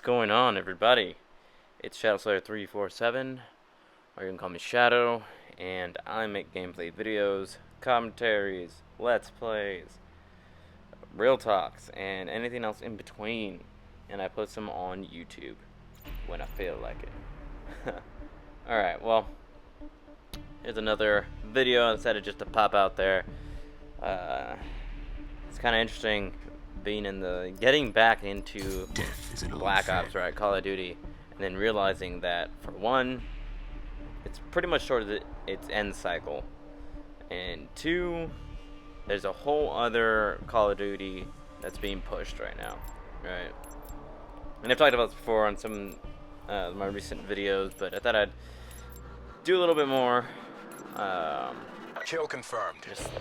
going on, everybody? It's ShadowSlayer347, or you can call me Shadow, and I make gameplay videos, commentaries, let's plays, real talks, and anything else in between, and I post them on YouTube when I feel like it. Alright, well, here's another video I decided just to pop out there. It's kind of interesting getting back into Black Ops, right, Call of Duty, and then realizing that, for one, it's pretty much short of its end cycle, and two, there's a whole other Call of Duty that's being pushed right now, right? And I've talked about this before on some of my recent videos, but I thought I'd do a little bit more, Kill confirmed. just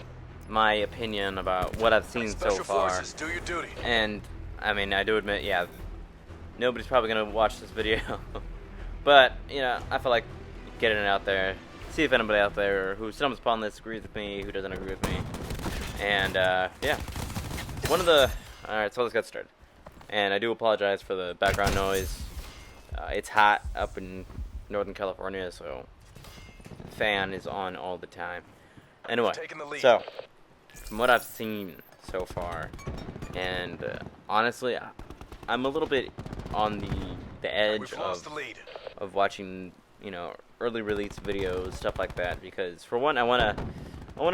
my opinion about what I've seen so far. Forces, do your duty. And I mean, I do admit, yeah, nobody's probably gonna watch this video, but you know, I feel like getting it out there, see if anybody out there who stumbles upon this agrees with me, who doesn't agree with me, and yeah, alright, so let's get started. And I do apologize for the background noise. It's hot up in Northern California, so the fan is on all the time. Anyway, so from what I've seen so far, and honestly, I'm a little bit on the edge of watching, you know, early release videos, stuff like that, because for one, I wanna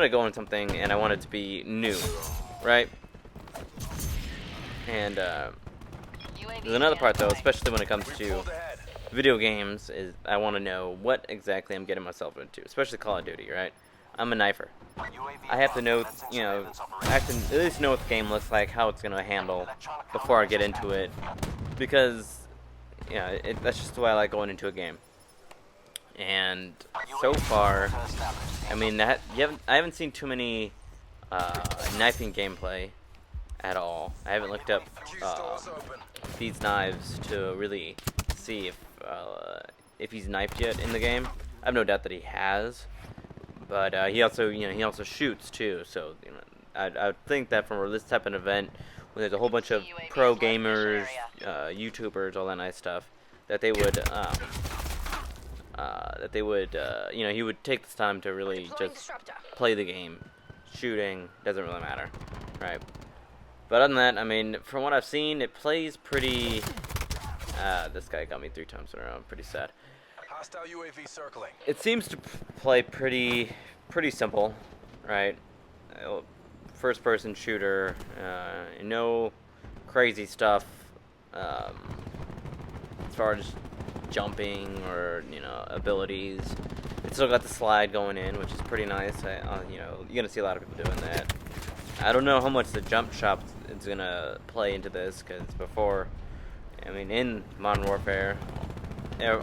go on something, and I want it to be new, right? And there's another part though, especially when it comes to video games, is I want to know what exactly I'm getting myself into, especially Call of Duty, right? I'm a knifer. I have to know, you know, I have to at least know what the game looks like, how it's going to handle before I get into it, because, you know, that's just the way I like going into a game. And so far, I mean, I haven't seen too many knifing gameplay at all. I haven't looked up these knives to really see if he's knifed yet in the game. I have no doubt that he has. But he also shoots too, so you know, I would think that for this type of event, where there's a whole bunch of pro gamers, YouTubers, all that nice stuff, that they would you know, he would take this time to really just play the game. Shooting doesn't really matter, right? But other than that, I mean, from what I've seen, it plays pretty. This guy got me 3 times in a row. I'm pretty sad. Hostile UAV circling. It seems to play pretty simple, right? First-person shooter, no crazy stuff as far as jumping or, you know, abilities. It's still got the slide going in, which is pretty nice. You know, you're gonna see a lot of people doing that. I don't know how much the jump shot is gonna play into this, because before, I mean, in Modern Warfare,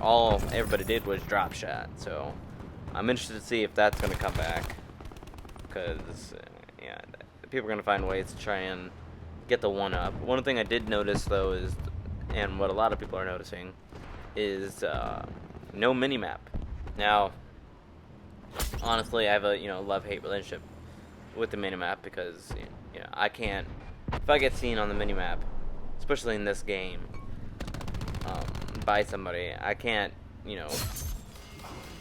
all everybody did was drop shot, so I'm interested to see if that's going to come back, because yeah, people are going to find ways to try and get the one up. One thing I did notice though is, and what a lot of people are noticing, is no minimap. Now, honestly, I have a, you know, love-hate relationship with the minimap, because, you know, I can't, if I get seen on the minimap, especially in this game, by somebody, I can't, you know,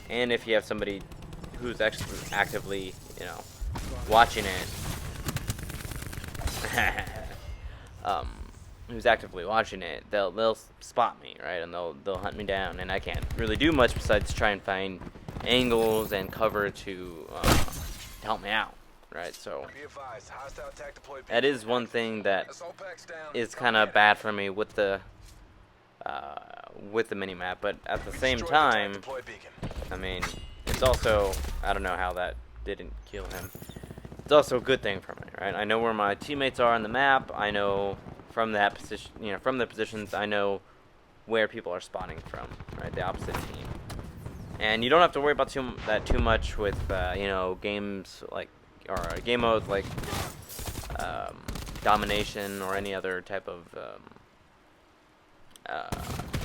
and if you have somebody who's actually actively, you know, watching it, who's actively watching it, they'll spot me, right, and they'll hunt me down, and I can't really do much besides try and find angles and cover to help me out, right? So that is one thing that is kind of bad for me with the minimap, but at the same time, I mean, it's also, I don't know how that didn't kill him. It's also a good thing for me, right? I know where my teammates are on the map. I know from that position, you know, from the positions, I know where people are spawning from, right? The opposite team. And you don't have to worry about that too much with, you know, games like, or game modes like Domination or any other type of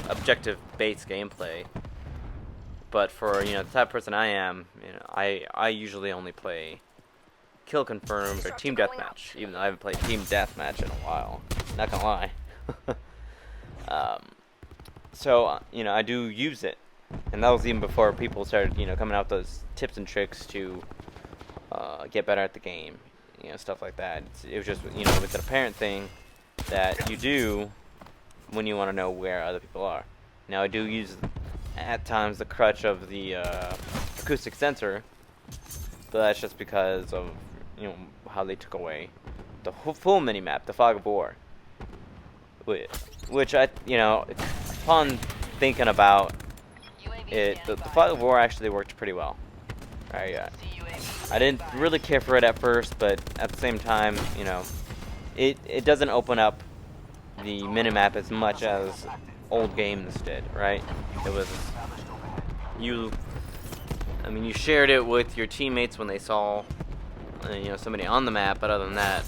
objective-based gameplay. But for, you know, the type of person I am, you know, I usually only play kill confirmed or team deathmatch, even though I haven't played team deathmatch in a while. Not gonna lie. So, I do use it. And that was even before people started, coming out with those tips and tricks to get better at the game. Stuff like that. It was just, it's an apparent thing that you do when you want to know where other people are. Now, I do use, at times, the crutch of the acoustic sensor, but that's just because of, how they took away the full minimap, the Fog of War. Which upon thinking about it, the Fog of War actually worked pretty well. I didn't really care for it at first, but at the same time, it doesn't open up the minimap as much as old games did, right? It was you shared it with your teammates when they saw somebody on the map, but other than that,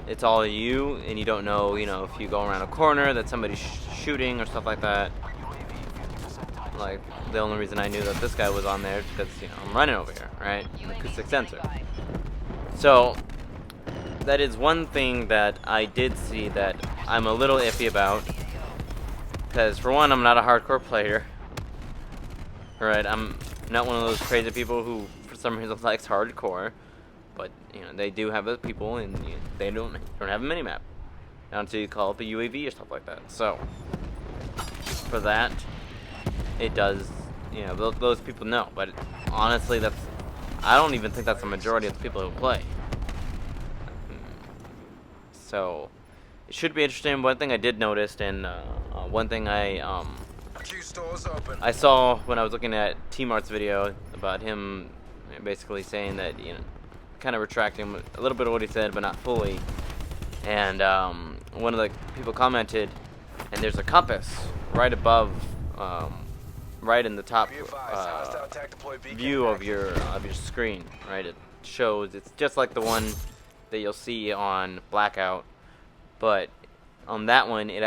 it's all you, and you don't know, if you go around a corner that somebody's shooting or stuff like that. Like, the only reason I knew that this guy was on there is because, I'm running over here, right? Acoustic sensor. So, that is one thing that I did see that I'm a little iffy about. Because, for one, I'm not a hardcore player. Right? I'm not one of those crazy people who, for some reason, likes hardcore. But, they do have those people, and they don't have a minimap. Not until you call up a UAV or stuff like that. So, for that, it does, those people know. But honestly, I don't even think that's the majority of the people who play. So, it should be interesting. One thing I did notice, and one thing I saw when I was looking at T-Mart's video about him basically saying that, kind of retracting a little bit of what he said, but not fully. And one of the people commented, and there's a compass right above, right in the top view of your screen, right? It shows, it's just like the one that you'll see on Blackout, but on that one, it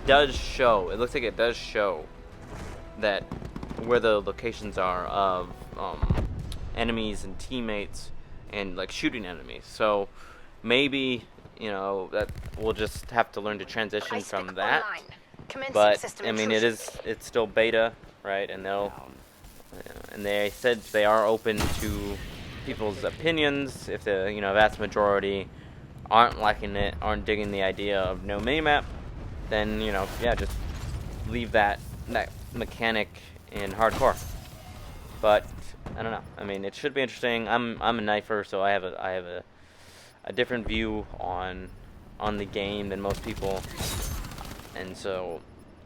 does show, it looks like it does show that where the locations are of enemies and teammates and like shooting enemies. So maybe, that we'll just have to learn to transition from that. But it's still beta, right? And and they said they are open to people's opinions. If the vast majority aren't liking it, aren't digging the idea of no minimap, then just leave that mechanic in hardcore. But I don't know. It should be interesting. I'm a knifer, so I have a different view on the game than most people. And so,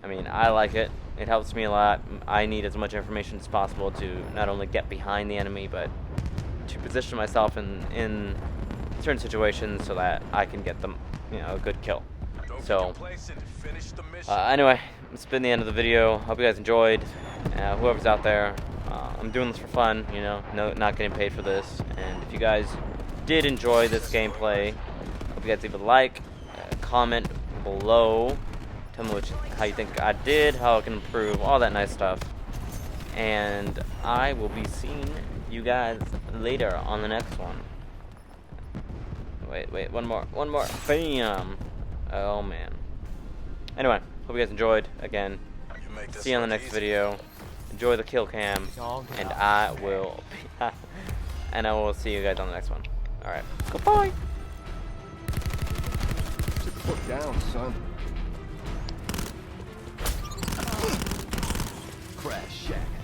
I like it. It helps me a lot. I need as much information as possible to not only get behind the enemy, but to position myself in certain situations so that I can get them, a good kill. So, anyway, it's been the end of the video. Hope you guys enjoyed. Whoever's out there, I'm doing this for fun, not getting paid for this. And if you guys did enjoy this gameplay, hope you guys leave a like, comment below. Tell me how you think I did, how I can improve, all that nice stuff. And I will be seeing you guys later on the next one. Wait, one more. Bam! Oh, man. Anyway, hope you guys enjoyed. Again, see you on the next video. Enjoy the kill cam, and I will see you guys on the next one. Alright, goodbye! Sit the fuck down, son. Crash Shack.